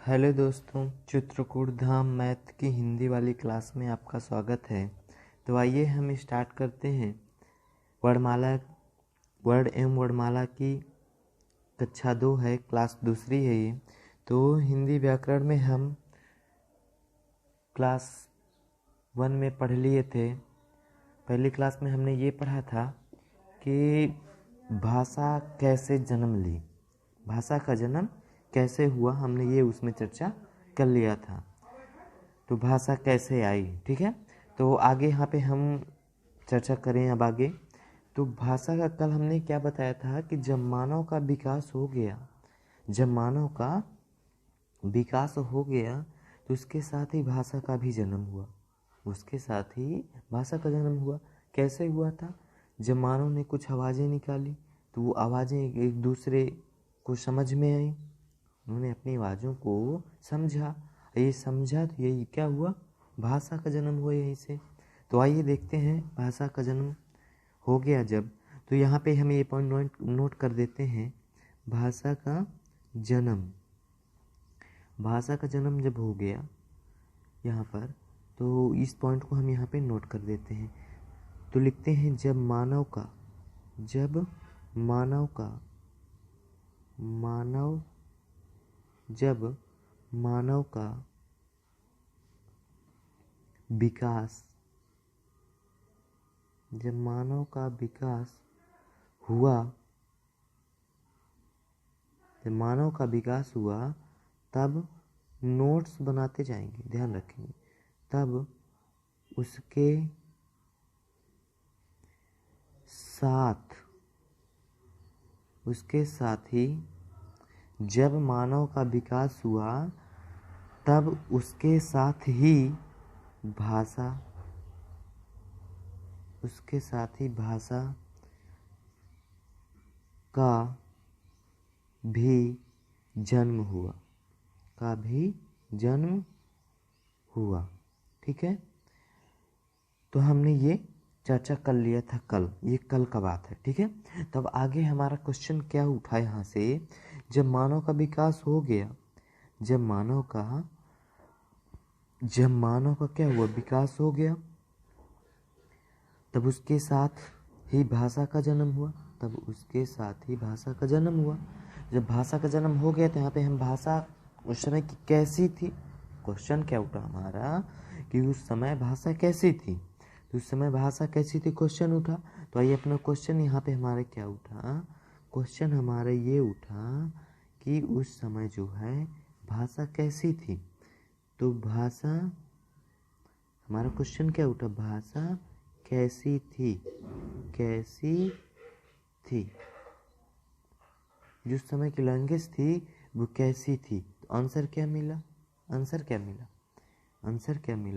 Hello दोस्तों, चित्रकूट धाम math की हिंदी वाली क्लास में आपका स्वागत है। तो आइए हम स्टार्ट करते हैं। वर्णमाला वर्ड एवं वर्णमाला की कक्षा 2 है, क्लास दूसरी है ये। तो हिंदी व्याकरण में हम क्लास 1 में पढ़ लिए थे। पहली क्लास में हमने ये पढ़ा था कि भाषा कैसे जन्म ली, भाषा का जन्म कैसे हुआ, हमने ये उसमें चर्चा कर लिया था। तो भाषा कैसे आई, ठीक है। तो आगे यहाँ पे हम चर्चा करें अब आगे। तो भाषा का कल हमने क्या बताया था कि जब मानव का विकास हो गया, जब मानव का विकास हो गया तो उसके साथ ही भाषा का भी जन्म हुआ, उसके साथ ही भाषा का जन्म हुआ। कैसे हुआ था? जब मानव ने कुछ आवाज़ें निकाली तो वो आवाज़ें एक दूसरे को समझ में आई, उन्होंने अपनी आवाज़ों को समझा, ये समझा तो यही क्या हुआ, भाषा का जन्म हुआ यहीं से। तो आइए देखते हैं भाषा का जन्म हो गया जब, तो यहाँ पे हम ये पॉइंट नोट कर देते हैं। भाषा का जन्म, भाषा का जन्म जब हो गया यहाँ पर, तो इस पॉइंट को हम यहाँ पे नोट कर देते हैं। तो लिखते हैं जब मानव का जब मानव का विकास, जब मानव का विकास हुआ, जब मानव का विकास हुआ तब नोट्स बनाते जाएंगे, ध्यान रखेंगे। तब उसके साथ ही जब मानव का विकास हुआ तब उसके साथ ही भाषा का भी जन्म हुआ, ठीक है। तो हमने ये चर्चा कर लिया था कल, ये कल का बात है, ठीक है। तब आगे हमारा क्वेश्चन क्या उठा यहाँ से, जब मानव का विकास हो गया, जब मानव का क्या हुआ, विकास हो गया, तब उसके साथ ही भाषा का जन्म हुआ, जब भाषा का जन्म हो गया तो यहाँ पे हम भाषा उस समय की कैसी थी, क्वेश्चन क्या उठा हमारा कि उस समय भाषा कैसी थी, तो उस समय भाषा कैसी थी क्वेश्चन उठा। तो आइए अपना क्वेश्चन यहाँ पे हमारे क्या उठा, क्वेश्चन हमारा ये उठा कि उस समय जो है भाषा कैसी थी। तो भाषा, हमारा क्वेश्चन क्या उठा, भाषा कैसी थी, जिस समय की लैंग्वेज थी वो कैसी थी। तो आंसर क्या मिला,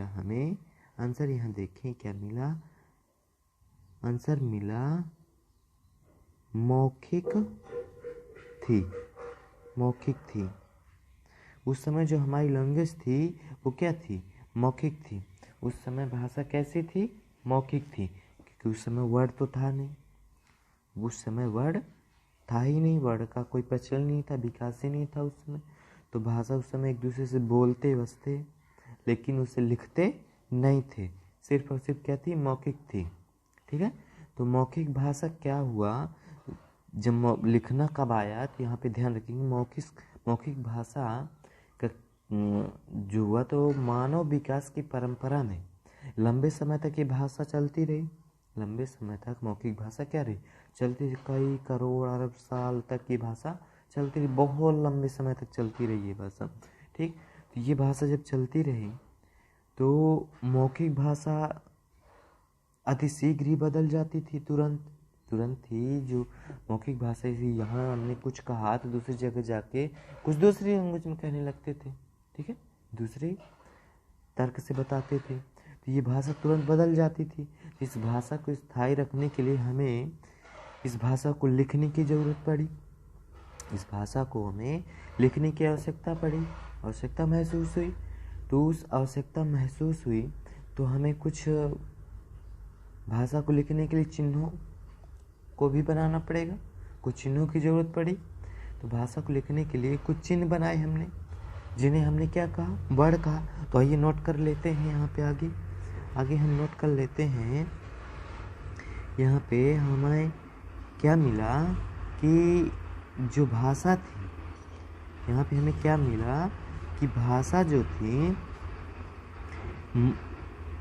हमें आंसर यहाँ देखें क्या मिला, आंसर मिला मौखिक थी। उस समय जो हमारी लैंग्वेज थी वो क्या थी, मौखिक थी। उस समय भाषा कैसी थी, मौखिक थी, क्योंकि उस समय वर्ड तो था नहीं, उस समय वर्ड था ही नहीं, वर्ड का कोई प्रचलन नहीं था, विकास ही नहीं था उस समय। तो भाषा उस समय एक दूसरे से बोलते बसते लेकिन उसे लिखते नहीं थे, सिर्फ और सिर्फ क्या थी, मौखिक थी, ठीक है। तो मौखिक भाषा क्या हुआ, जब लिखना कब आया, तो यहाँ पे ध्यान रखेंगे मौखिक भाषा का जो हुआ तो मानव विकास की परंपरा में लंबे समय तक ये भाषा चलती रही, लंबे समय तक मौखिक भाषा क्या रही, चलती रही, कई करोड़ अरब साल तक ये भाषा चलती रही, बहुत लंबे समय तक चलती रही ये भाषा, ठीक। तो ये भाषा जब चलती रही तो मौखिक भाषा अति शीघ्र ही बदल जाती थी, तुरंत ही जो मौखिक भाषा थी, यहाँ हमने कुछ कहा तो दूसरी जगह जाके कुछ दूसरी लैंग्वेज में कहने लगते थे, ठीक है, दूसरे तर्क से बताते थे। तो ये भाषा तुरंत बदल जाती थी। इस भाषा को स्थायी रखने के लिए हमें इस भाषा को लिखने की ज़रूरत पड़ी, इस भाषा को हमें लिखने की आवश्यकता महसूस हुई। तो उस आवश्यकता महसूस हुई तो हमें कुछ भाषा को लिखने के लिए चिन्हों को भी बनाना पड़ेगा, कुछ चिन्हों की ज़रूरत पड़ी। तो भाषा को लिखने के लिए कुछ चिन्ह बनाए हमने, जिन्हें हमने क्या कहा, वर्ण कहा। तो आइए नोट कर लेते हैं यहाँ पे आगे हम नोट कर लेते हैं। यहाँ पे हमें क्या मिला कि जो भाषा थी, यहाँ पे हमें क्या मिला कि भाषा जो थी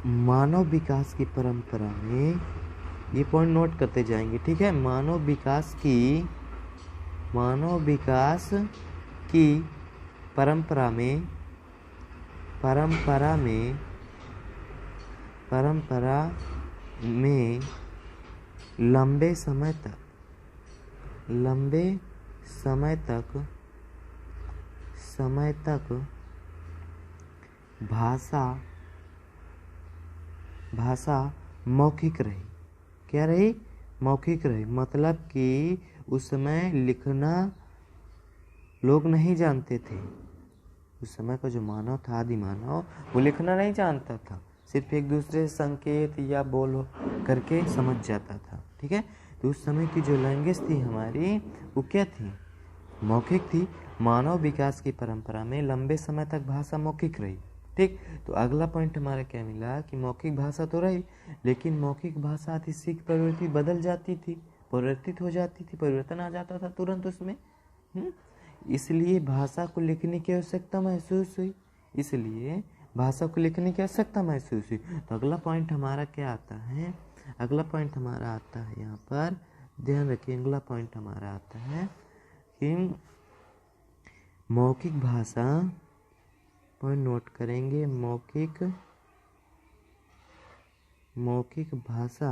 मानव विकास की परंपरा में, ये पॉइंट नोट करते जाएंगे, ठीक है। मानव विकास की परंपरा में लंबे समय तक भाषा मौखिक रही। क्या रही? मौखिक रही। मतलब कि उस समय लिखना लोग नहीं जानते थे। उस समय का जो मानव था, आदि मानव, वो लिखना नहीं जानता था, सिर्फ एक दूसरे से संकेत या बोलो करके समझ जाता था, ठीक है। तो उस समय की जो लैंग्वेज थी हमारी, वो क्या थी? मौखिक थी। मानव विकास की परंपरा में लंबे समय तक भाषा मौखिक रही, ठीक। तो अगला पॉइंट हमारा क्या मिला कि मौखिक भाषा तो रही, लेकिन मौखिक भाषा थी सीख प्रवृत्ति बदल जाती थी, परिवर्तित हो जाती थी, परिवर्तन आ जाता था तुरंत उसमें। इसलिए भाषा को लिखने की आवश्यकता महसूस हुई। तो अगला पॉइंट हमारा क्या आता है? अगला पॉइंट हमारा आता है, यहाँ पर ध्यान रखिए, अगला पॉइंट हमारा आता है कि मौखिक भाषा, पॉइंट नोट करेंगे, मौखिक भाषा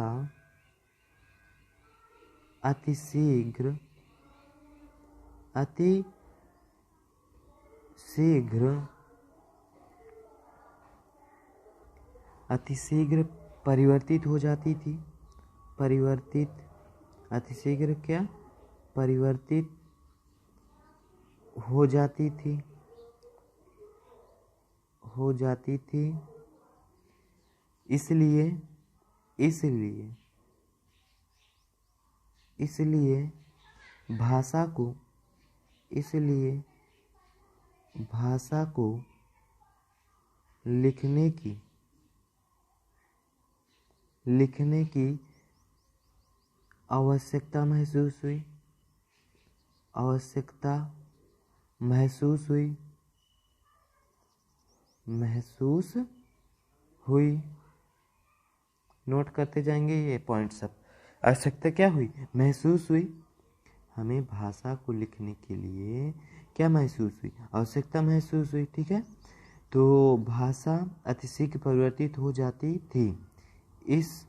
अतिशीघ्र परिवर्तित हो जाती थी। अतिशीघ्र क्या? परिवर्तित हो जाती थी। इसलिए भाषा को लिखने की आवश्यकता महसूस हुई। नोट करते जाएंगे ये पॉइंट सब। आवश्यकता क्या हुई? महसूस हुई। हमें भाषा को लिखने के लिए क्या महसूस हुई? आवश्यकता महसूस हुई, ठीक है। तो भाषा अतिशीघ्र परिवर्तित हो जाती थी। इस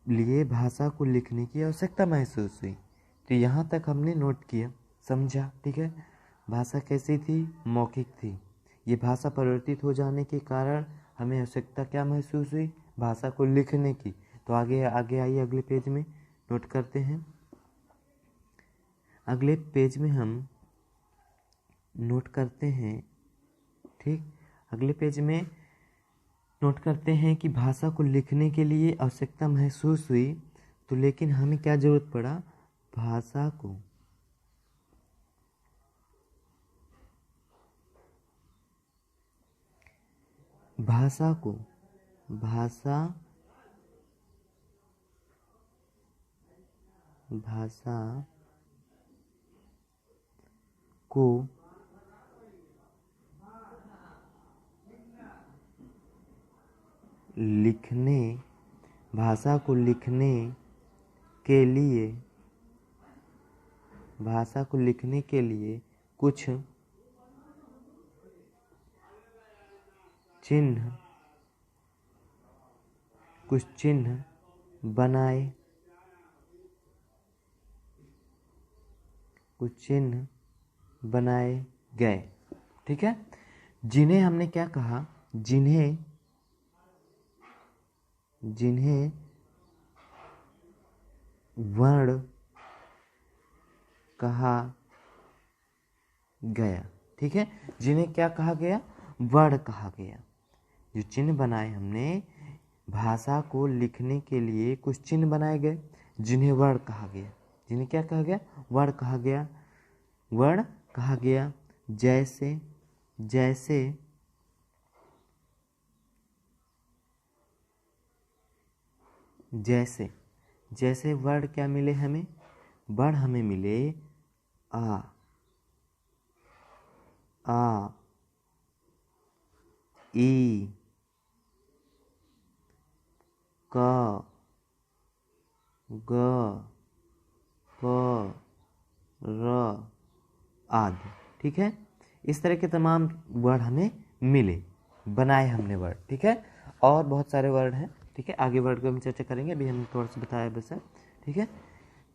लिए भाषा को लिखने की आवश्यकता महसूस हुई। तो यहाँ तक हमने नोट किया, समझा, ठीक है। भाषा कैसी थी? मौखिक थी। ये भाषा परिवर्तित हो जाने के कारण हमें आवश्यकता क्या महसूस हुई? भाषा को लिखने की। तो आगे आइए, अगले पेज में नोट करते हैं। अगले पेज में हम नोट करते हैं, ठीक। अगले पेज में नोट करते हैं कि भाषा को लिखने के लिए आवश्यकता महसूस हुई, तो लेकिन हमें क्या जरूरत पड़ा? भाषा को लिखने के लिए कुछ चिन्ह बनाए गए, ठीक है। जिन्हें हमने क्या कहा? जिन्हें वर्ण कहा गया, ठीक है। जिन्हें क्या कहा गया? वर्ण कहा गया। जो चिन्ह बनाए हमने, भाषा को लिखने के लिए कुछ चिन्ह बनाए गए, जिन्हें वर्ण कहा गया। जिन्हें क्या कहा गया? वर्ण कहा गया। जैसे, जैसे, जैसे, जैसे वर्ड क्या मिले हमें? वर्ड हमें मिले आ, आ, ई, क, ग, प, र आदि। ठीक है, इस तरह के तमाम वर्ड हमें मिले, बनाए हमने वर्ड। ठीक है, और बहुत सारे वर्ड हैं। ठीक है, आगे वर्ड को हम चर्चा करेंगे, अभी हम थोड़ा सा बताया बस है। ठीक है,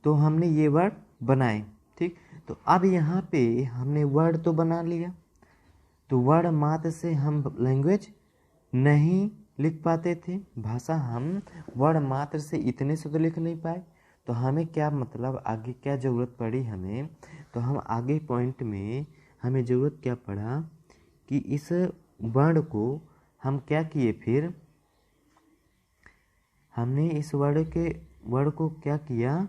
तो हमने ये वर्ड बनाए। ठीक, तो अब यहाँ पे हमने वर्ड तो बना लिया, तो वर्ड मात्र से हम लैंग्वेज नहीं लिख पाते थे, भाषा हम वर्ड मात्र से इतने से तो लिख नहीं पाए। तो हमें क्या मतलब आगे क्या ज़रूरत पड़ी हमें? तो हम आगे पॉइंट में हमें ज़रूरत क्या पड़ा कि इस वर्ड को हम क्या किए, फिर हमने इस वर्ड को क्या किया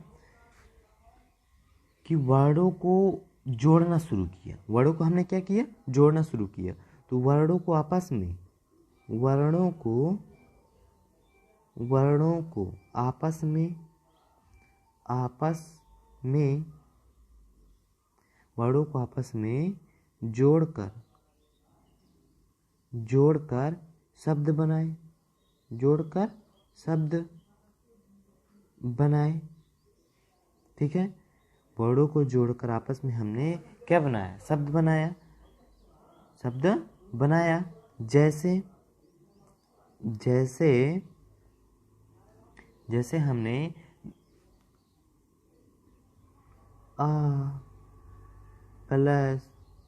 कि वर्डों को जोड़ना शुरू किया। वर्डों को हमने क्या किया? जोड़ना शुरू किया। तो वर्णों को आपस में आपस में वर्णों को आपस में जोड़कर शब्द बनाए। ठीक है, वर्णों को जोड़कर आपस में हमने क्या बनाया? शब्द बनाया। जैसे हमने आ प्लस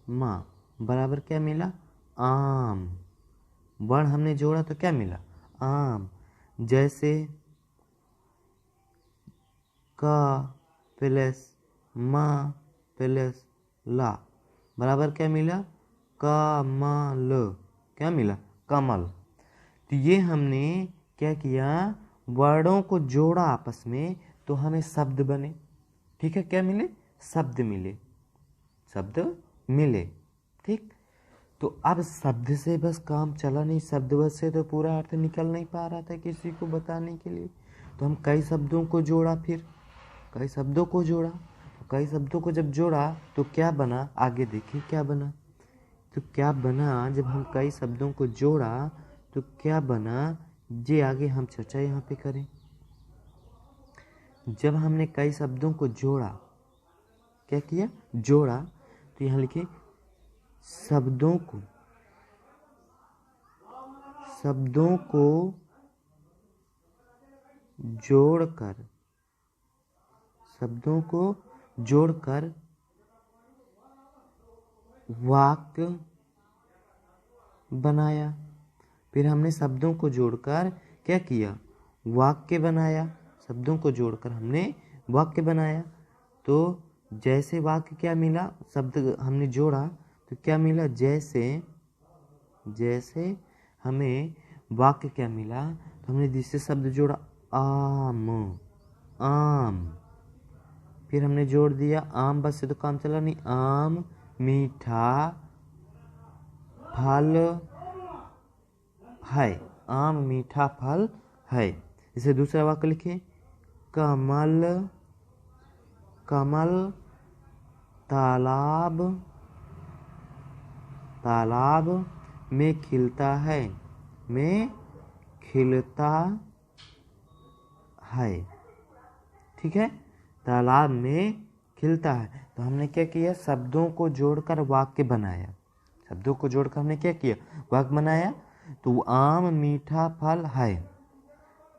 मा बराबर क्या मिला? आम। वर्ण हमने जोड़ा तो क्या मिला? आम। जैसे का प्लस मा प्लस ला बराबर क्या मिला? कमल। क्या मिला? कमल। तो ये हमने क्या किया? वर्णों को जोड़ा आपस में, तो हमें शब्द बने। ठीक है, क्या मिले? शब्द मिले। ठीक, तो अब शब्द से बस काम चला नहीं, शब्द बस से तो पूरा अर्थ निकल नहीं पा रहा था किसी को बताने के लिए। तो हम कई शब्दों को जोड़ा, कई शब्दों को जब जोड़ा तो क्या बना? आगे देखिए क्या बना। तो क्या बना जब हम कई शब्दों को जोड़ा तो क्या बना, ये आगे हम चर्चा यहाँ पे करें। जब हमने कई शब्दों को जोड़ा, क्या किया? जोड़ा। तो यहाँ लिखिए शब्दों को जोड़कर वाक्य बनाया। फिर हमने शब्दों को जोड़कर क्या किया? वाक्य बनाया। शब्दों को जोड़कर हमने वाक्य बनाया। तो जैसे वाक्य क्या मिला? शब्द हमने जोड़ा तो क्या मिला? जैसे हमें वाक्य क्या मिला? तो हमने जिससे शब्द जोड़ा आम। फिर हमने जोड़ दिया आम, बस से तो काम चला नहीं। आम मीठा फल है। आम मीठा फल है। इसे दूसरा वाक्य लिखिए कमल तालाब में खिलता है। ठीक है, तालाब में खिलता है। तो हमने क्या किया? शब्दों को जोड़कर वाक्य बनाया। शब्दों को जोड़कर हमने क्या किया? वाक्य बनाया। तो आम मीठा फल है।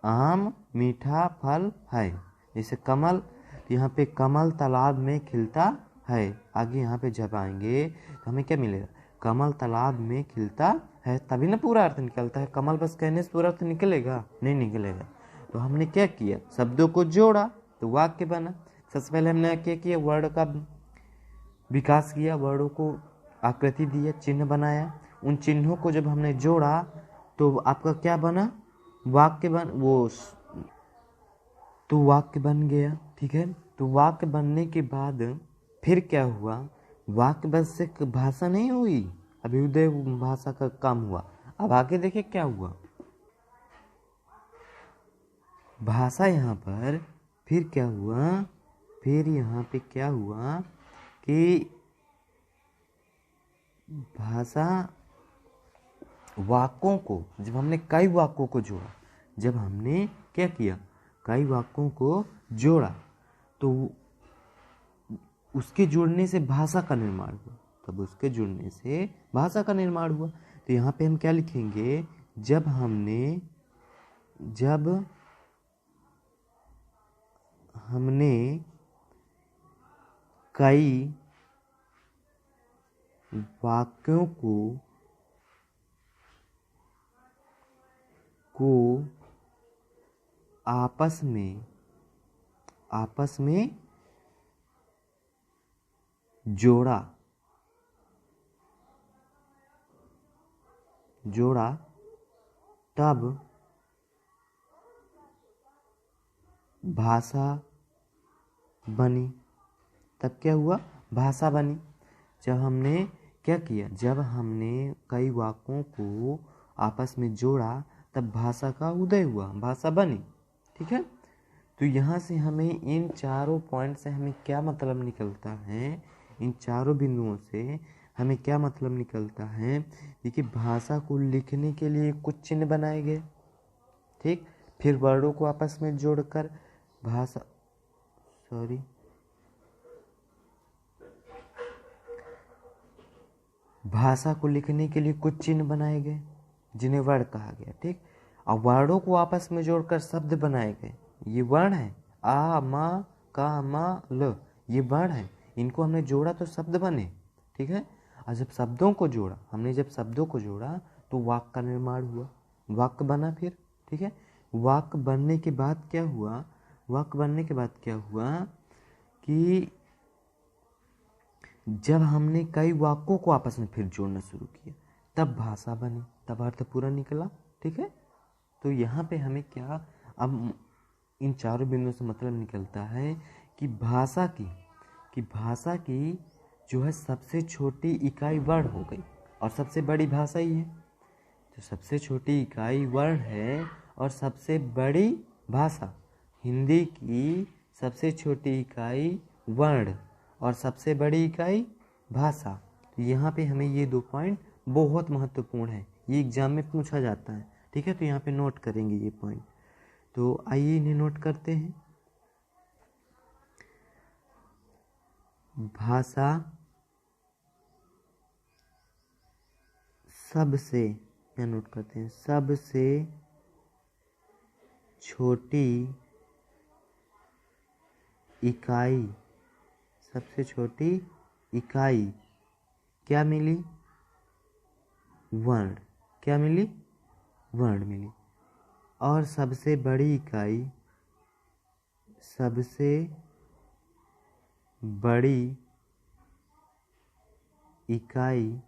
आम मीठा फल है। जैसे कमल, तो यहाँ पे कमल तालाब में खिलता है। आगे यहाँ पे जब आएंगे तो हमें क्या मिलेगा? कमल तालाब में खिलता है, तभी ना पूरा अर्थ निकलता है। कमल बस कहने से पूरा अर्थ निकलेगा? नहीं निकलेगा। तो हमने क्या किया? शब्दों को जोड़ा तो वाक्य बना। सबसे पहले हमने क्या किया? वर्ड का विकास किया, वर्डों को आकृति दिया, चिन्ह बनाया। उन चिन्हों को जब हमने जोड़ा तो आपका क्या बना? वाक्य वाक्य बन गया। ठीक है, तो वाक्य बनने के बाद फिर क्या हुआ? वाक्य बस से भाषा नहीं हुई, अभ्युदय भाषा का काम हुआ। अब आगे देखे क्या हुआ, भाषा यहाँ पर फिर क्या हुआ, फिर यहाँ पे क्या हुआ कि भाषा वाक्यों को, जब हमने कई वाक्यों को जोड़ा, जब हमने क्या किया, कई वाक्यों को जोड़ा, तो उसके जुड़ने से भाषा का निर्माण हुआ। तब उसके जुड़ने से भाषा का निर्माण हुआ। तो यहाँ पे हम क्या लिखेंगे, जब हमने कई वाक्यों को आपस में जोड़ा, तब भाषा बनी। तब क्या हुआ, भाषा बनी। जब हमने क्या किया, जब हमने कई वाक्यों को आपस में जोड़ा, तब भाषा का उदय हुआ, भाषा बनी। ठीक है, तो यहाँ से हमें इन चारों पॉइंट से हमें क्या मतलब निकलता है, इन चारों बिंदुओं से हमें क्या मतलब निकलता है। देखिए, भाषा को लिखने के लिए कुछ चिन्ह बनाए गए, ठीक, फिर वर्डों को आपस में जोड़कर भाषा को लिखने के लिए कुछ चिन्ह बनाए गए जिन्हें वर्ण कहा गया। ठीक, और वर्णों को आपस में जोड़कर शब्द बनाए गए। ये वर्ण है, आ मा का मा ल, ये वर्ण है, इनको हमने जोड़ा तो शब्द बने। ठीक है, और जब शब्दों को जोड़ा, हमने जब शब्दों को जोड़ा तो वाक्य का निर्माण हुआ, वाक्य बना फिर। ठीक है, वाक्य बनने के बाद क्या हुआ, वाक्य बनने के बाद क्या हुआ कि जब हमने कई वाक्यों को आपस में फिर जोड़ना शुरू किया, तब भाषा बनी, तब अर्थ पूरा निकला। ठीक है, तो यहाँ पे हमें क्या, अब इन चारों बिंदुओं से मतलब निकलता है कि भाषा की जो है सबसे छोटी इकाई वर्ण हो गई, और सबसे बड़ी भाषा ही है। तो सबसे छोटी इकाई वर्ण है और सबसे बड़ी भाषा, हिंदी की सबसे छोटी इकाई वर्ण और सबसे बड़ी इकाई भाषा। तो यहाँ पे हमें ये 2 पॉइंट बहुत महत्वपूर्ण है, ये एग्जाम में पूछा जाता है। ठीक है, तो यहाँ पे नोट करेंगे ये पॉइंट। तो आइए इन्हें नोट करते हैं। भाषा सबसे, क्या नोट करते हैं, सबसे छोटी इकाई, सबसे छोटी इकाई क्या मिली, वर्ण। क्या मिली, वर्ण मिली। और सबसे बड़ी इकाई, सबसे बड़ी इकाई,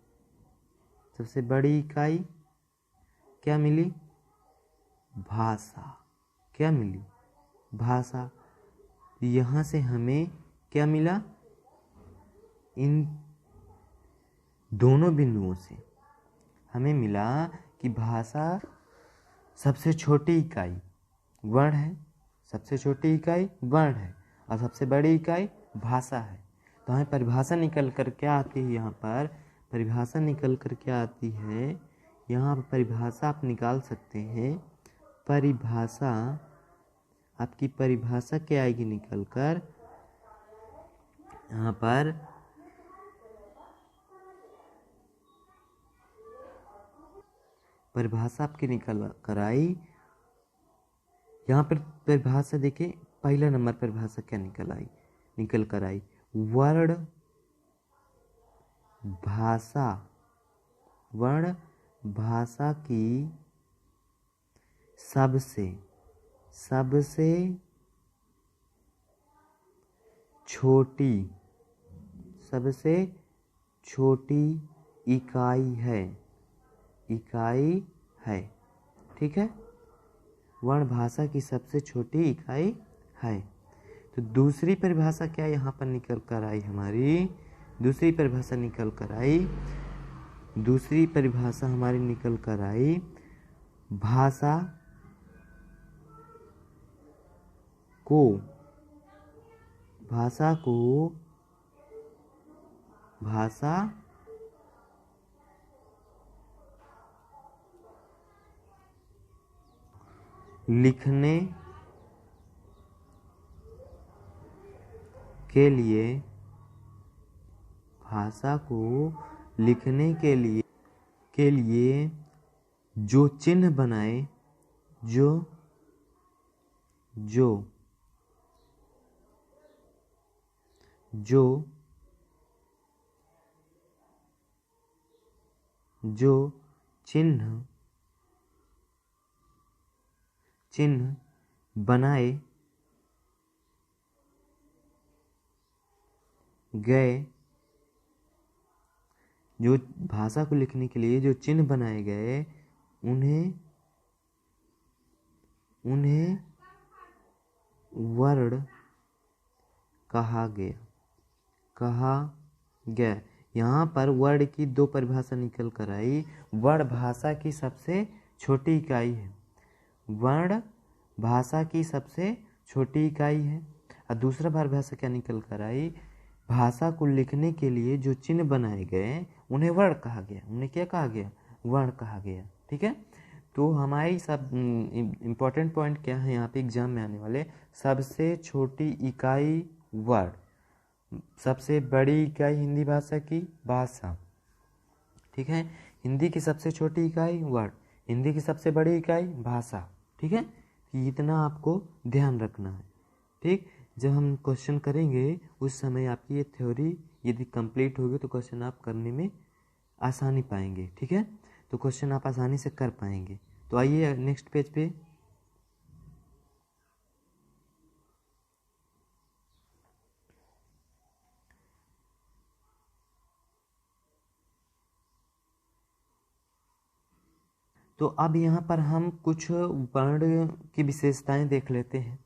सबसे बड़ी इकाई क्या मिली, भाषा। क्या मिली, भाषा। यहाँ से हमें क्या मिला, इन दोनों बिंदुओं से हमें मिला कि भाषा सबसे छोटी इकाई वर्ण है, सबसे छोटी इकाई वर्ण है और सबसे बड़ी इकाई भाषा है। तो हमें परिभाषा निकल कर क्या आती है, यहाँ पर परिभाषा निकल कर क्या आती है, यहाँ पर परिभाषा आप निकाल सकते हैं। परिभाषा, आपकी परिभाषा क्या आएगी निकल कर, यहाँ पर परिभाषा आपकी निकल कर आई। यहाँ पर परिभाषा देखिए, पहला नंबर परिभाषा क्या निकल कर आई, वर्ण भाषा, वर्ण भाषा की सबसे छोटी इकाई है। ठीक है, वर्ण भाषा की सबसे छोटी इकाई है। तो दूसरी परिभाषा क्या यहाँ पर निकल कर आई हमारी, दूसरी परिभाषा निकल कर आई, दूसरी परिभाषा हमारी निकल कर आई, भाषा को भाषा लिखने के लिए, भाषा को लिखने के लिए जो चिन्ह बनाए, जो चिन्ह बनाए गए, जो भाषा को लिखने के लिए जो चिन्ह बनाए गए उन्हें वर्ण कहा गया। यहाँ पर वर्ण की दो परिभाषा निकल कर आई। वर्ण भाषा की सबसे छोटी इकाई है, वर्ण भाषा की सबसे छोटी इकाई है। और दूसरा परिभाषा क्या निकल कर आई, भाषा को लिखने के लिए जो चिन्ह बनाए गए उन्हें वर्ण कहा गया। उन्हें क्या कहा गया? वर्ण कहा गया। ठीक है, तो हमारी सब इम्पोर्टेंट पॉइंट क्या है यहाँ पे एग्जाम में आने वाले, सबसे छोटी इकाई वर्ण, सबसे बड़ी इकाई हिंदी भाषा की भाषा। ठीक है, हिंदी की सबसे छोटी इकाई वर्ण, हिंदी की सबसे बड़ी इकाई भाषा। ठीक है, इतना आपको ध्यान रखना है। ठीक, जब हम क्वेश्चन करेंगे उस समय आपकी ये थ्योरी यदि कंप्लीट होगी तो क्वेश्चन आप करने में आसानी पाएंगे। ठीक है, तो क्वेश्चन आप आसानी से कर पाएंगे। तो आइए नेक्स्ट पेज पे। तो अब यहाँ पर हम कुछ वर्ण की विशेषताएं देख लेते हैं।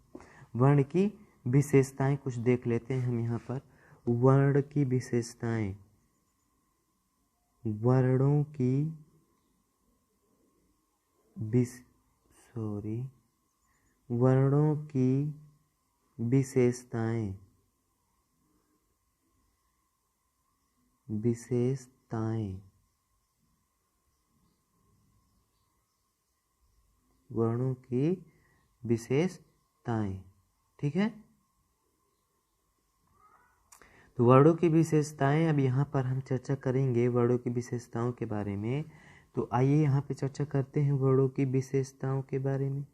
वर्ण की विशेषताएं कुछ देख लेते हैं हम यहाँ पर। वर्ण की विशेषताएं, वर्णों की वर्णों की विशेषताएं, वर्णों की विशेषताएं। ठीक है, तो वर्णों की विशेषताएं अब यहाँ पर हम चर्चा करेंगे वर्णों की विशेषताओं के बारे में। तो आइए यहाँ पे चर्चा करते हैं वर्णों की विशेषताओं के बारे में।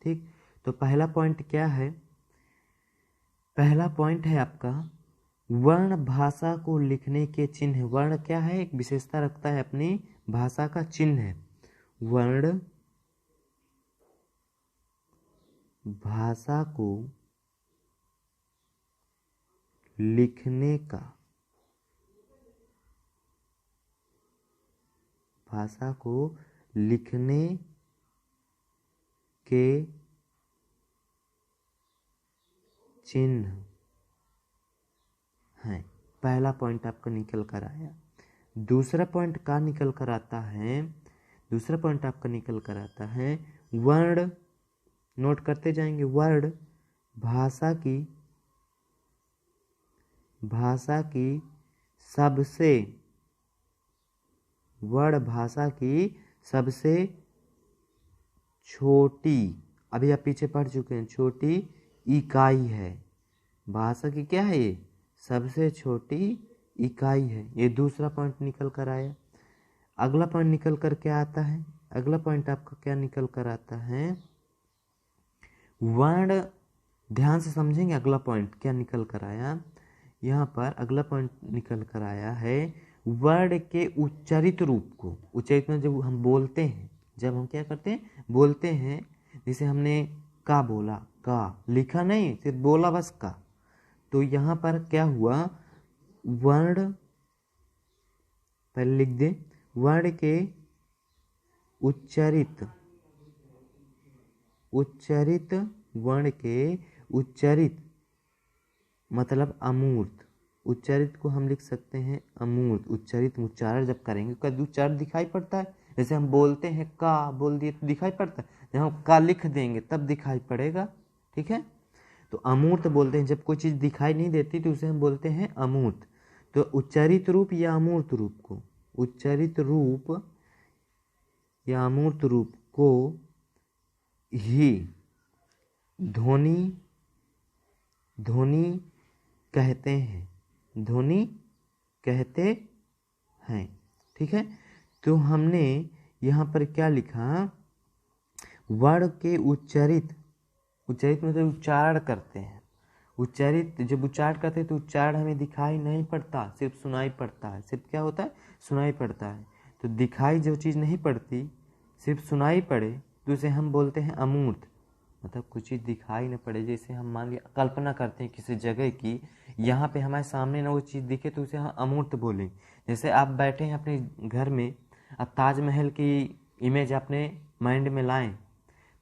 ठीक, तो पहला पॉइंट क्या है? पहला पॉइंट है आपका, वर्ण भाषा को लिखने के चिन्ह। वर्ण क्या है? एक विशेषता रखता है, अपनी भाषा का चिन्ह है। वर्ण भाषा को लिखने का, भाषा को लिखने के चिन्ह है। पहला पॉइंट आपका निकल कर आया। दूसरा पॉइंट का निकल कर आता है, दूसरा पॉइंट आपका निकल कर आता है, वर्ण, नोट करते जाएंगे, वर्ण भाषा की सबसे, वर्ण भाषा की सबसे छोटी, अभी आप पीछे पढ़ चुके हैं, छोटी इकाई है। भाषा की क्या है? ये सबसे छोटी इकाई है। ये दूसरा पॉइंट निकल कर आया। अगला पॉइंट निकल कर क्या आता है? अगला पॉइंट आपका क्या निकल कर आता है? वर्ण, ध्यान से समझेंगे अगला पॉइंट क्या निकल कर आया। यहाँ पर अगला पॉइंट निकल कर आया है, वर्ण के उच्चारित रूप को। उच्चारित में जब हम बोलते हैं, जब हम क्या करते हैं? बोलते हैं। जैसे हमने का बोला, का लिखा नहीं, सिर्फ बोला बस का। तो यहाँ पर क्या हुआ? वर्ण, पहले लिख दे, वर्ण के उच्चारित वर्ण के उच्चारित मतलब अमूर्त, उच्चारित को हम लिख सकते हैं अमूर्त। उच्चारित उच्चारण जब करेंगे कद उच्चारण दिखाई पड़ता है। जैसे हम बोलते हैं का बोल दिए तो दिखाई पड़ता है, जब हम का लिख देंगे तब दिखाई पड़ेगा। ठीक है, तो अमूर्त बोलते हैं जब कोई चीज़ दिखाई नहीं देती तो उसे हम बोलते हैं अमूर्त। तो उच्चारित रूप या अमूर्त रूप को, उच्चारित रूप या अमूर्त रूप को ही ध्वनि ध्वनि कहते हैं, ध्वनि कहते हैं। ठीक है, तो हमने यहाँ पर क्या लिखा, वर्ण के उच्चारित, उच्चारित मतलब उच्चारण करते हैं। उच्चारित जब उच्चारण करते हैं तो उच्चारण हमें दिखाई नहीं पड़ता, सिर्फ सुनाई पड़ता है। सिर्फ क्या होता है, सुनाई पड़ता है। तो दिखाई जो चीज़ नहीं पड़ती, सिर्फ सुनाई पड़े तो उसे हम बोलते हैं अमूर्त। मतलब कुछ चीज़ दिखाई न पड़े, जैसे हम मान लिया कल्पना करते हैं किसी जगह की, यहाँ पे हमारे सामने ना वो चीज़ दिखे तो उसे हम अमूर्त बोलें। जैसे आप बैठे हैं अपने घर में, अब ताजमहल की इमेज अपने माइंड में लाएं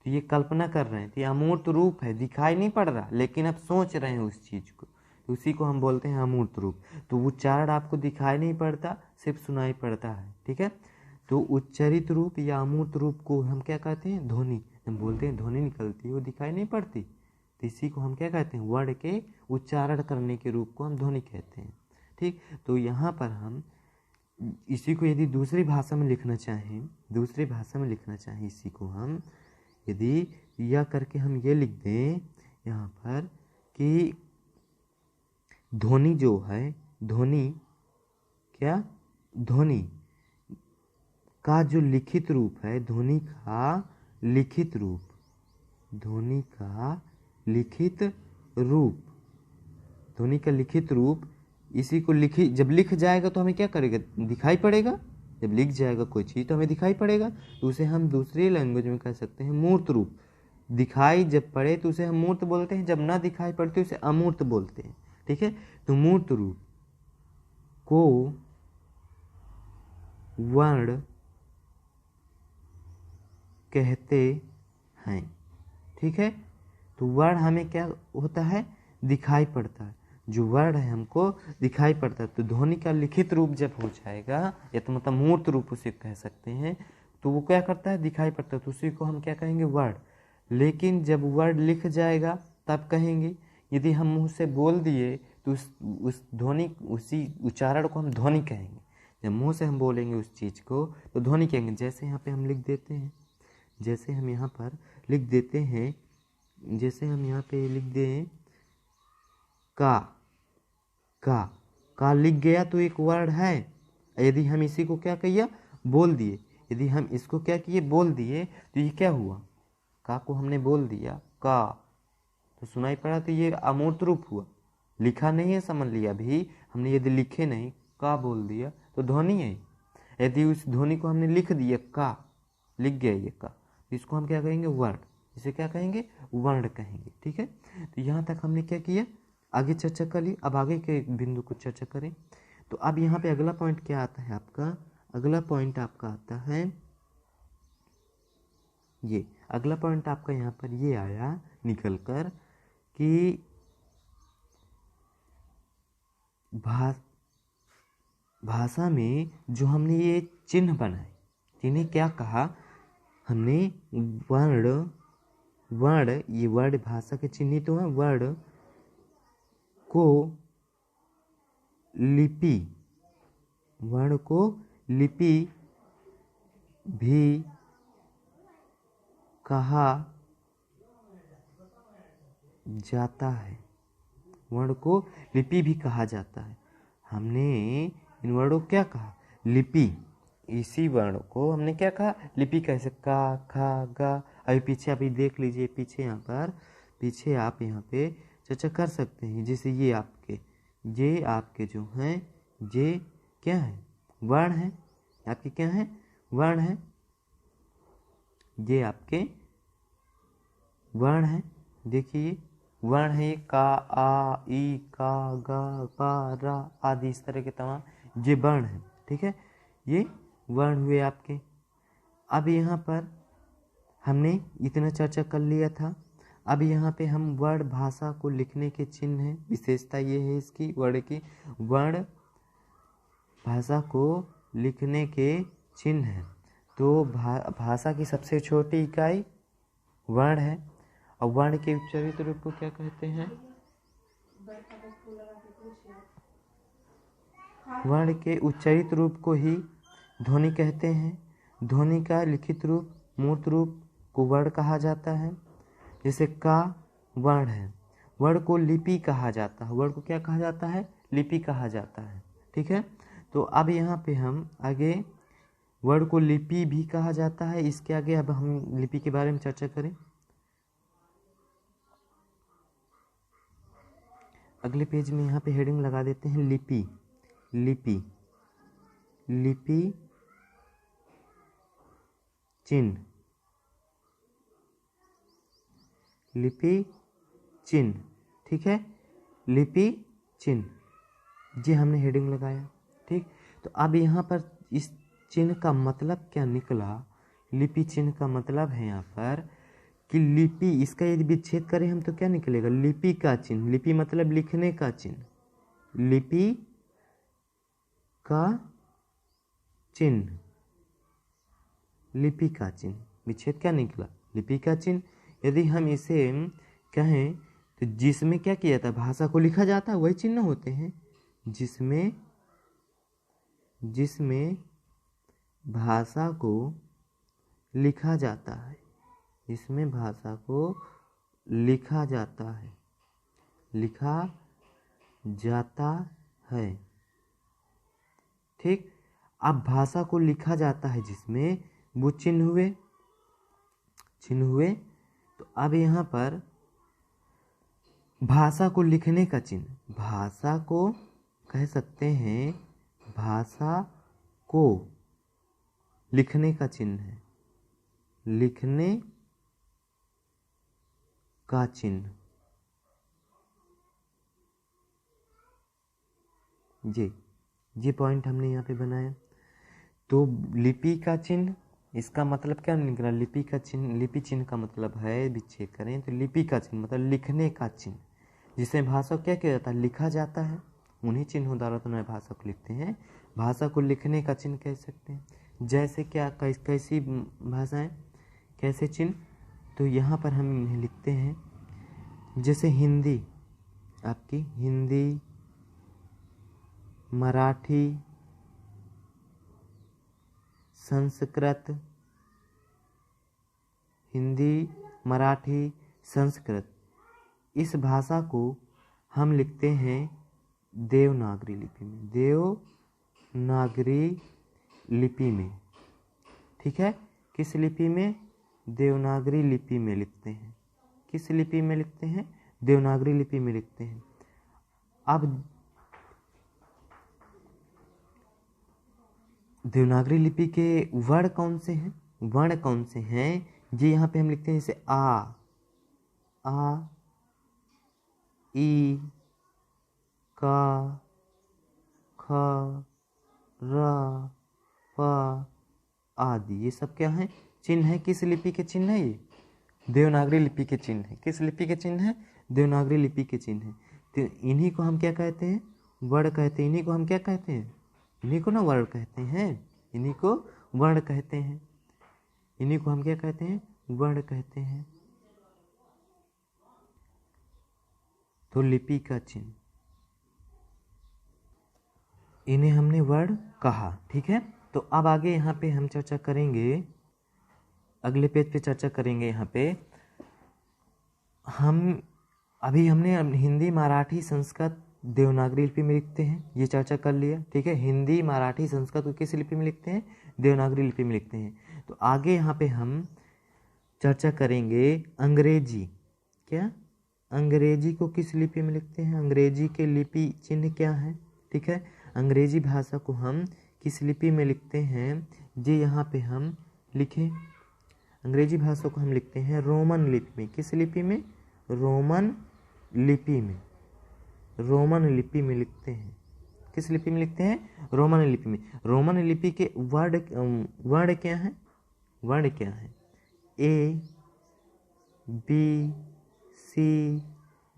तो ये कल्पना कर रहे हैं, तो ये अमूर्त रूप है, दिखाई नहीं पड़ रहा लेकिन आप सोच रहे हैं उस चीज़ को, तो उसी को हम बोलते हैं अमूर्त रूप। तो उच्चारण आपको दिखाई नहीं पड़ता, सिर्फ सुनाई पड़ता है। ठीक है, तो उच्चारित रूप या अमूर्त रूप को हम क्या कहते हैं, ध्वनि। हम बोलते हैं ध्वनि निकलती है, वो दिखाई नहीं पड़ती, तो इसी को हम क्या कहते हैं, वर्ण के उच्चारण करने के रूप को हम ध्वनि कहते हैं। ठीक, तो यहाँ पर हम इसी को यदि दूसरी भाषा में लिखना चाहें, दूसरी भाषा में लिखना चाहें इसी को हम यदि यह करके हम ये लिख दें यहाँ पर कि ध्वनि जो है, ध्वनि क्या, ध्वनि का जो लिखित रूप है, ध्वनि का लिखित रूप, ध्वनि का लिखित रूप, ध्वनि का लिखित रूप, इसी को लिखी जब लिख जाएगा तो हमें क्या करेगा, दिखाई पड़ेगा। जब लिख जाएगा कोई चीज़ तो हमें दिखाई पड़ेगा, तो उसे हम दूसरी लैंग्वेज में कह सकते हैं मूर्त रूप। दिखाई जब पड़े तो उसे हम मूर्त बोलते हैं, जब ना दिखाई पड़ते उसे अमूर्त बोलते हैं। ठीक है, तो मूर्त रूप को वर्ण कहते हैं। ठीक है, तो वर्ण हमें क्या होता है, दिखाई पड़ता है। जो वर्ण है हमको दिखाई पड़ता है, तो ध्वनि का लिखित रूप जब हो जाएगा, या तो मतलब मूर्त रूप उसे कह सकते हैं, तो वो क्या करता है, दिखाई पड़ता है, तो उसी को हम क्या कहेंगे, वर्ण। लेकिन जब वर्ण लिख जाएगा तब कहेंगे। यदि हम मुंह से बोल दिए तो उस ध्वनि, उसी उच्चारण को हम ध्वनि कहेंगे। जब मुंह से हम बोलेंगे उस चीज़ को तो ध्वनि कहेंगे। जैसे यहाँ पे हम लिख देते हैं, जैसे हम यहाँ पर लिख देते हैं, जैसे हम यहाँ पे लिख दें का लिख गया तो एक वर्ण है। यदि हम इसी को क्या किया, बोल दिए, यदि हम इसको क्या किए, बोल दिए, तो ये क्या हुआ, का को हमने बोल दिया का, तो सुनाई पड़ा, तो ये अमूर्त रूप हुआ। लिखा नहीं है, समझ लिया अभी हमने, यदि लिखे नहीं, का बोल दिया तो ध्वनि है। यदि उस ध्वनि को हमने लिख दिया, का लिख गया ये का, तो इसको हम क्या कहेंगे, वर्ण। इसे क्या कहेंगे, वर्ण कहेंगे। ठीक है, तो यहाँ तक हमने क्या किया, आगे चर्चा कर ली। अब आगे के बिंदु को चर्चा करें। तो अब यहाँ पे अगला पॉइंट क्या आता है आपका, अगला पॉइंट आपका आता है ये, अगला पॉइंट आपका यहाँ पर ये आया निकल कर कि भाषा में जो हमने ये चिन्ह बनाए, जिन्हें क्या कहा हमने, वर्ण, ये वर्ण भाषा के चिन्ह तो है। वर्ण को लिपि, वर्ण को लिपि भी कहा जाता है, वर्ण को लिपि भी कहा जाता है। हमने इन वर्णों को क्या कहा, लिपि। इसी वर्ण को हमने क्या कहा, लिपि। कैसे, का, खा, गा। अभी पीछे अभी देख लीजिए, पीछे यहाँ पर, पीछे आप यहाँ पे चर्चा कर सकते हैं। जैसे ये आपके जो हैं, ये क्या है, वर्ण है। आपके क्या है, वर्ण है। ये आपके वर्ण है। देखिए वर्ण है, का, आ, ई, का, गा, पा, रा आदि, इस तरह के तमाम ये वर्ण है। ठीक है, ये वर्ण हुए आपके। अब यहाँ पर हमने इतना चर्चा कर लिया था। अब यहाँ पे हम वर्ण भाषा को लिखने के चिन्ह हैं, विशेषता ये है इसकी वर्ण की, वर्ण भाषा को लिखने के चिन्ह हैं। तो भाषा की सबसे छोटी इकाई वर्ण है, और वर्ण के उच्चारित रूप को क्या कहते हैं? वर्ण के उच्चारित रूप को ही ध्वनि कहते हैं। ध्वनि का लिखित रूप, मूर्त रूप को वर्ण कहा जाता है। जैसे का वर्ण है, वर्ण को लिपि कहा जाता है। वर्ण को क्या कहा जाता है? लिपि कहा जाता है। ठीक है, तो अब यहाँ पे हम आगे वर्ण को लिपि भी कहा जाता है। इसके आगे अब हम लिपि के बारे में चर्चा करें। अगले पेज में यहाँ पे हेडिंग लगा देते हैं लिपि। लिपि, लिपि चिन्ह, लिपि चिन्ह। ठीक है, लिपि चिन्ह, जी हमने हेडिंग लगाया। ठीक, तो अब यहाँ पर इस चिन्ह का मतलब क्या निकला? लिपि चिन्ह का मतलब है यहाँ पर कि लिपि, इसका यदि विच्छेद करें हम तो क्या निकलेगा? लिपि का चिन्ह। लिपि मतलब लिखने का चिन्ह, लिपि का चिन्ह, लिपि का चिन्ह। विच्छेद क्या निकला? लिपि का चिन्ह। यदि हम इसे कहें तो जिसमें क्या किया जाता है? भाषा को लिखा जाता है, वही चिन्ह होते हैं। जिसमें भाषा को लिखा जाता है, इसमें भाषा को लिखा जाता है, लिखा जाता है। ठीक, अब भाषा को लिखा जाता है जिसमें, वो चिन्ह हुए। तो अब यहाँ पर भाषा को लिखने का चिन्ह, भाषा को कह सकते हैं, भाषा को लिखने का चिन्ह है, लिखने का चिन्ह। जी पॉइंट हमने यहाँ पे बनाया। तो लिपि का चिन्ह, इसका मतलब क्या निकला? लिपि का चिन्ह, लिपि चिन्ह का मतलब है, विच्छेद करें तो लिपि का चिन्ह मतलब लिखने का चिन्ह, जिसमें भाषा को क्या किया जाता है? लिखा जाता है। उन्हीं चिन्हों द्वारा तो नए भाषा को लिखते हैं। भाषा को लिखने का चिन्ह कह सकते हैं। जैसे क्या, कैसी भाषाएं, कैसे चिन्ह? तो यहाँ पर हम इन्हें लिखते हैं, जैसे हिंदी, आपकी हिंदी, मराठी, संस्कृत, हिंदी, मराठी, संस्कृत, इस भाषा को हम लिखते हैं देवनागरी लिपि में, देवनागरी लिपि में। ठीक है, किस लिपि में? देवनागरी लिपि में लिखते हैं। किस लिपि में लिखते हैं? देवनागरी लिपि में लिखते हैं। अब देवनागरी लिपि के वर्ण कौन से हैं? वर्ण कौन से हैं? जी यहाँ पे हम लिखते हैं जैसे आ, ई, का, ख, र, प आदि। ये सब क्या है? चिन्ह है। किस लिपि के चिन्ह है? ये देवनागरी लिपि के चिन्ह है। किस लिपि के चिन्ह है? देवनागरी लिपि के चिन्ह है। तो इन्हीं को हम क्या कहते हैं? वर्ण कहते हैं। इन्हीं को हम क्या कहते हैं? इन्हीं को ना वर्ण कहते हैं। इन्हीं को वर्ण कहते हैं। इन्हीं को हम क्या कहते हैं? वर्ण कहते हैं। तो लिपि का चिन्ह, इन्हें हमने वर्ण कहा। ठीक है, तो अब आगे यहाँ पे हम चर्चा करेंगे, अगले पेज पे चर्चा करेंगे। यहाँ पे हमने हिंदी, मराठी, संस्कृत देवनागरी लिपि में लिखते हैं, ये चर्चा कर लिया। ठीक है, हिंदी, मराठी, संस्कृत को किस लिपि में लिखते हैं? देवनागरी लिपि में लिखते हैं। तो आगे यहाँ पे हम चर्चा करेंगे अंग्रेजी। क्या? अंग्रेजी को किस लिपि में लिखते हैं? अंग्रेजी के लिपि चिन्ह क्या है? ठीक है, अंग्रेजी भाषा को हम किस लिपि में लिखते हैं? जी यहाँ पे हम लिखें, अंग्रेजी भाषा को हम लिखते हैं रोमन लिपि में। किस लिपि में? रोमन लिपि में। रोमन लिपि में लिखते हैं। किस लिपि में लिखते हैं? रोमन लिपि में। रोमन लिपि के वर्ण क्या है? वर्ण क्या है? ए, बी, सी,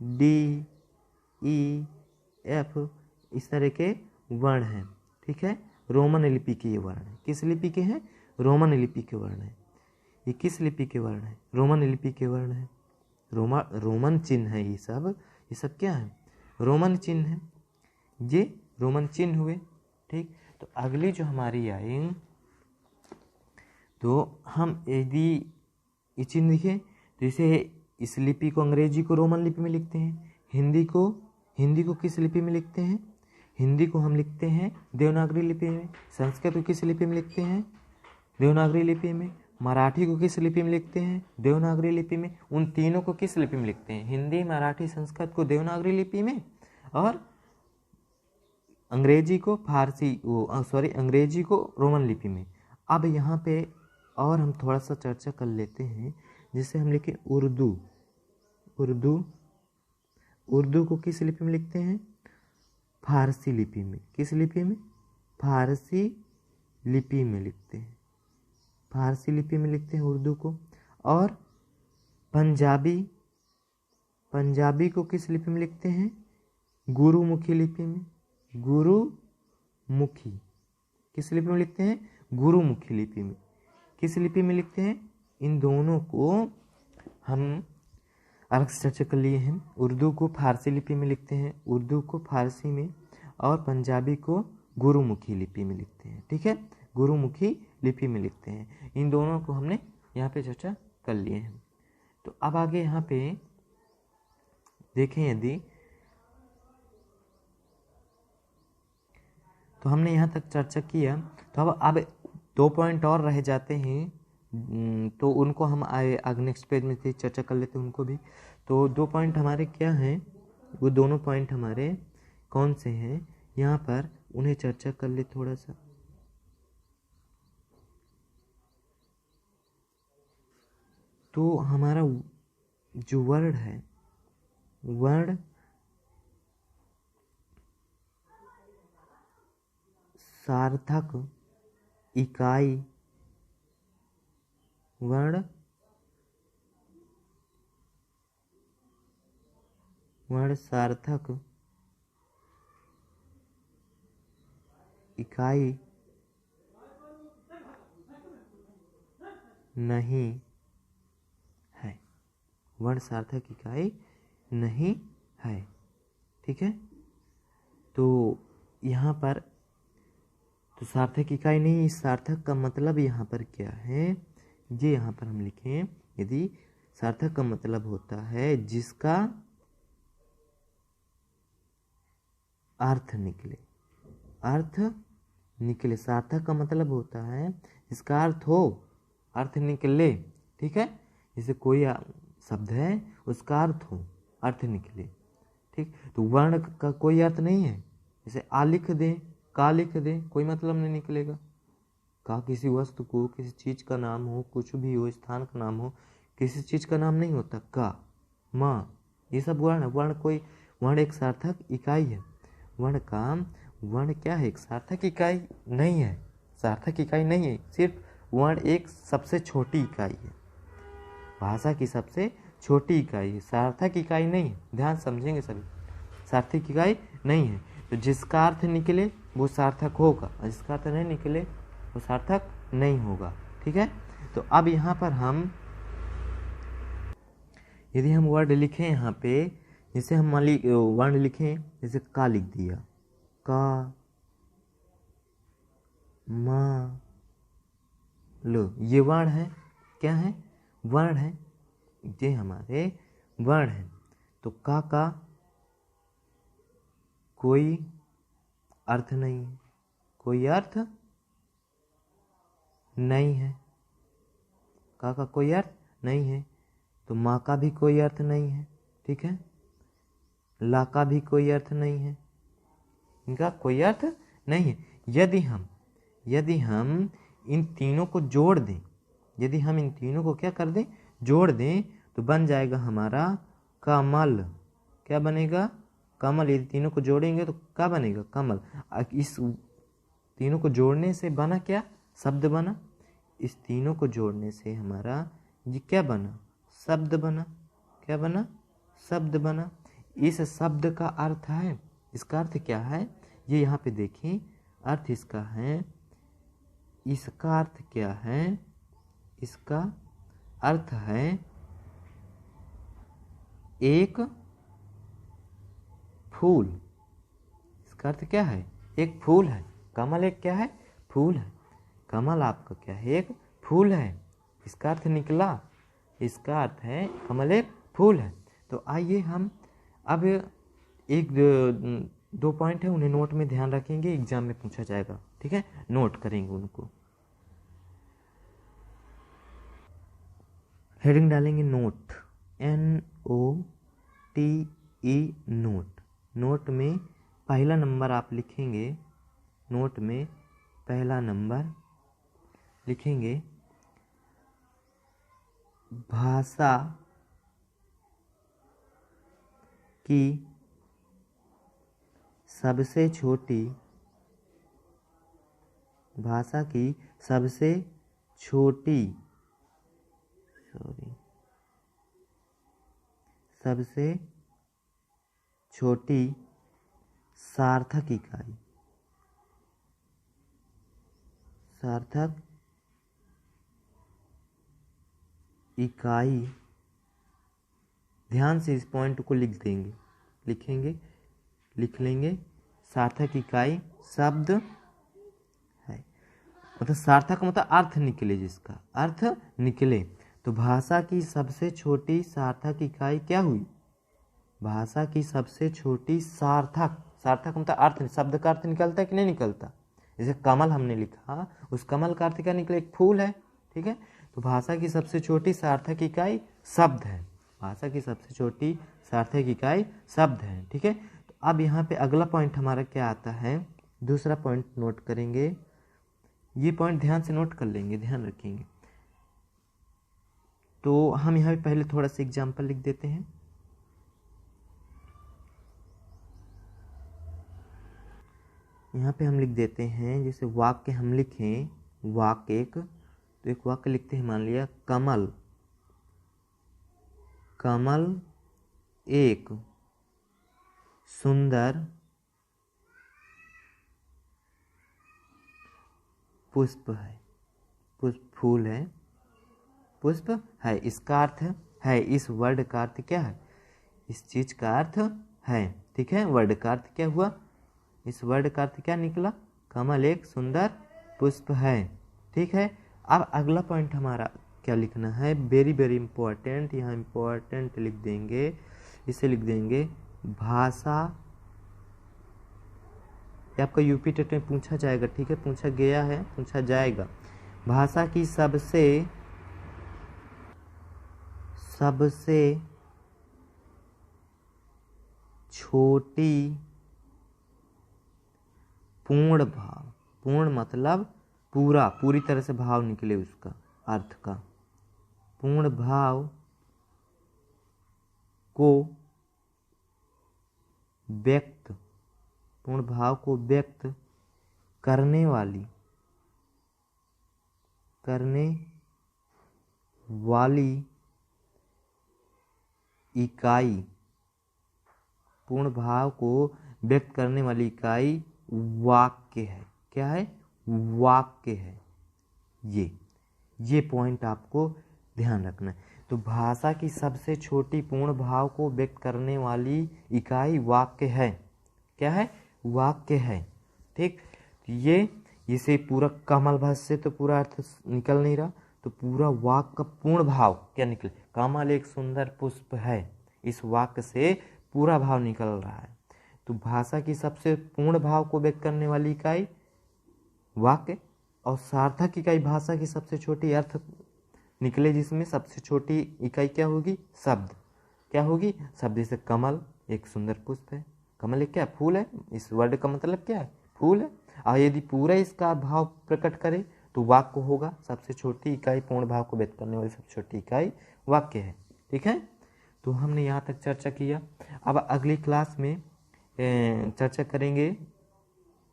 डी, ई, एफ, इस तरह के वर्ण हैं। ठीक है, रोमन लिपि के ये वर्ण हैं। किस लिपि के हैं? रोमन लिपि के वर्ण हैं। ये किस लिपि के वर्ण हैं? रोमन लिपि के वर्ण हैं। रोमन चिन्ह है ये सब क्या है? रोमन चिन्ह है। ये रोमन चिन्ह हुए। ठीक, तो अगली जो हमारी आई, तो हम यदि ये चिन्ह लिखे तो इसे इस लिपि को अंग्रेजी को रोमन लिपि में लिखते हैं। हिंदी को किस लिपि में लिखते हैं? हिंदी को हम लिखते हैं देवनागरी लिपि में। संस्कृत को किस लिपि में लिखते हैं? देवनागरी लिपि में। मराठी को किस लिपि में लिखते हैं? देवनागरी लिपि में। उन तीनों को किस लिपि में लिखते हैं? हिंदी, मराठी, संस्कृत को देवनागरी लिपि में, और अंग्रेजी को रोमन लिपि में। अब यहाँ पे और हम थोड़ा सा चर्चा कर लेते हैं। जैसे हम लिखें उर्दू को किस लिपि में लिखते हैं? फारसी लिपि में। किस लिपि में? फारसी लिपि में लिखते हैं। फारसी लिपि में लिखते हैं उर्दू को। और पंजाबी को किस लिपि में लिखते हैं? गुरुमुखी लिपि में। गुरुमुखी किस लिपि में लिखते हैं? गुरुमुखी लिपि में। किस लिपि में लिखते हैं? इन दोनों को हम अलग से चर्चा कर लिए हैं। उर्दू को फारसी लिपि में लिखते हैं, उर्दू को फारसी में, और पंजाबी को गुरुमुखी लिपि में लिखते हैं। ठीक है, गुरुमुखी लिपि में लिखते हैं। इन दोनों को हमने यहाँ पे चर्चा कर लिए हैं। तो अब आगे यहाँ पे देखें, यदि तो हमने यहाँ तक चर्चा किया, तो अब 2 पॉइंट और रह जाते हैं, तो उनको हम आगे नेक्स्ट पेज में से चर्चा कर लेते हैं उनको भी। तो 2 पॉइंट हमारे क्या हैं? वो दोनों पॉइंट हमारे कौन से हैं? यहाँ पर उन्हें चर्चा कर ले थोड़ा सा। तो हमारा जो वर्ड है, वर्ण सार्थक इकाई, वर्ण सार्थक इकाई नहीं है। वर्ण सार्थक इकाई नहीं है। ठीक है, तो यहाँ पर तो सार्थक इकाई नहीं, इस सार्थक का मतलब यहाँ पर क्या है? ये यहाँ पर हम लिखें, यदि सार्थक का मतलब होता है जिसका अर्थ निकले। सार्थक का मतलब होता है इसका अर्थ निकले। ठीक है, जैसे कोई शब्द है उसका अर्थ निकले। ठीक, तो वर्ण का कोई अर्थ नहीं है। जैसे आ लिख दे, का लिख दे, कोई मतलब नहीं निकलेगा। का किसी वस्तु को, किसी चीज का नाम हो, कुछ भी हो, स्थान का नाम हो, किसी चीज का नाम नहीं होता। का, माँ, ये सब वर्ण एक सार्थक इकाई है। वर्ण क्या है? एक सार्थक इकाई नहीं है। सार्थक इकाई नहीं है, सिर्फ वर्ण एक सबसे छोटी इकाई है, भाषा की सबसे छोटी इकाई है, सार्थक इकाई नहीं है। ध्यान समझेंगे सभी, सार्थक इकाई नहीं है। तो जिसका अर्थ निकले वो सार्थक होगा, और जिसका अर्थ नहीं निकले वो सार्थक नहीं होगा। ठीक है, तो अब यहाँ पर हम यदि हम वर्ड लिखें यहाँ पे, जैसे हम वर्ण लिखें, जैसे का लिख दिया, का, मा, लो, ये वर्ण है। क्या है? वर्ण है। ये हमारे वर्ण है। तो का कोई अर्थ नहीं है, कोई अर्थ नहीं है। का कोई अर्थ नहीं है। तो माँ का भी कोई अर्थ नहीं है। ठीक है, ला का भी कोई अर्थ नहीं है, इनका कोई अर्थ नहीं है। यदि हम इन तीनों को जोड़ दें, यदि हम इन तीनों को क्या कर दें? जोड़ दें, तो बन जाएगा हमारा कमल। क्या बनेगा? कमल। यदि तीनों को जोड़ेंगे तो क्या बनेगा? कमल। इस तीनों को जोड़ने से बना क्या? शब्द बना। इस तीनों को जोड़ने से हमारा ये क्या बना? शब्द बना। क्या बना? शब्द बना। इस शब्द का अर्थ है, इसका अर्थ क्या है, ये यहाँ पे देखें, अर्थ इसका है, इसका अर्थ क्या है, इसका अर्थ है एक फूल। इसका अर्थ क्या है, एक फूल है। कमल एक क्या है, फूल है। कमल आपका क्या है, एक फूल है। इसका अर्थ निकला, इसका अर्थ है कमल एक फूल है। तो आइए हम अब एक दो पॉइंट है, उन्हें नोट में ध्यान रखेंगे, एग्जाम में पूछा जाएगा, ठीक है, नोट करेंगे उनको। हेडिंग डालेंगे नोट, NOTE नोट। नोट में पहला नंबर आप लिखेंगे, नोट में पहला नंबर लिखेंगे भाषा की सबसे छोटी, भाषा की सबसे छोटी, सबसे छोटी सार्थक इकाई, सार्थक इकाई। ध्यान से इस पॉइंट को लिख देंगे, लिखेंगे, लिख लेंगे। सार्थक इकाई शब्द है, मतलब सार्थक मतलब अर्थ निकले, जिसका अर्थ निकले। तो भाषा की सबसे छोटी सार्थक इकाई क्या हुई, भाषा की सबसे छोटी सार्थक, सार्थक मतलब अर्थ, शब्द का अर्थ निकलता है कि नहीं निकलता। जैसे कमल हमने लिखा, उस कमल का अर्थ क्या निकले, एक फूल है, ठीक है। तो भाषा की सबसे छोटी सार्थक इकाई शब्द है, भाषा की सबसे छोटी सार्थक इकाई शब्द है, ठीक है। तो अब यहाँ पे अगला पॉइंट हमारा क्या आता है, दूसरा पॉइंट नोट करेंगे। ये पॉइंट ध्यान से नोट कर लेंगे, ध्यान रखेंगे। तो हम यहाँ पे पहले थोड़ा सा एग्जाम्पल लिख देते हैं। यहाँ पे हम लिख देते हैं, जैसे वाक्य हम लिखें, वाक्य एक, तो एक वाक्य लिखते हैं, मान लिया कमल, कमल एक सुंदर पुष्प है, पुष्प फूल है, पुष्प है। इसका अर्थ है, इस वर्ड का अर्थ क्या है, इस चीज का अर्थ है, ठीक है। वर्ड का अर्थ क्या हुआ, इस वर्ड का अर्थ क्या निकला, कमल एक सुंदर पुष्प है, ठीक है। अब अगला पॉइंट हमारा क्या लिखना है, वेरी वेरी इंपॉर्टेंट, यहाँ इंपॉर्टेंट लिख देंगे, इसे लिख देंगे भाषा। ये आपका यूपी टेट में पूछा जाएगा, ठीक है, पूछा गया है, पूछा जाएगा। भाषा की सबसे छोटी पूर्ण भाव, पूर्ण मतलब पूरा, पूरी तरह से भाव निकले उसका अर्थ का, पूर्ण भाव को व्यक्त, पूर्ण भाव को व्यक्त करने वाली, इकाई, पूर्ण भाव को व्यक्त करने वाली इकाई वाक्य है। क्या है, वाक्य है। ये पॉइंट आपको ध्यान रखना है। तो भाषा की सबसे छोटी पूर्ण भाव को व्यक्त करने वाली इकाई वाक्य है। क्या है, वाक्य है, ठीक। ये इसे पूरा कमल भाष से तो पूरा अर्थ निकल नहीं रहा, तो पूरा वाक्य का पूर्ण भाव क्या निकले, कमल एक सुंदर पुष्प है, इस वाक्य से पूरा भाव निकल रहा है। तो भाषा की सबसे पूर्ण भाव को व्यक्त करने वाली इकाई वाक्य, और सार्थक इकाई भाषा की सबसे छोटी अर्थ निकले, जिसमें सबसे छोटी इकाई क्या होगी, शब्द। क्या होगी, शब्द। जैसे कमल एक सुंदर पुष्प है, कमल एक क्या, फूल है, इस वर्ड का मतलब क्या है, फूल है। और यदि पूरा इसका भाव प्रकट करे तो वाक्य होगा, सबसे छोटी इकाई पूर्ण भाव को व्यक्त करने वाली सबसे छोटी इकाई वाक्य है, ठीक है। तो हमने यहाँ तक चर्चा किया। अब अगली क्लास में चर्चा करेंगे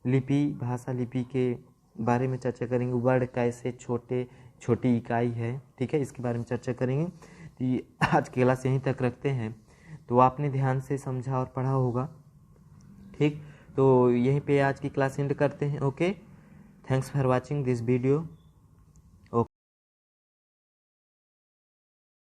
लिपि, भाषा लिपि के बारे में चर्चा करेंगे, वर्ड कैसे छोटी इकाई है, ठीक है, इसके बारे में चर्चा करेंगे। तो आज की क्लास यहीं तक रखते हैं। तो आपने ध्यान से समझा और पढ़ा होगा। ठीक, तो यहीं पे आज की क्लास एंड करते हैं। Okay, thanks for watching this video.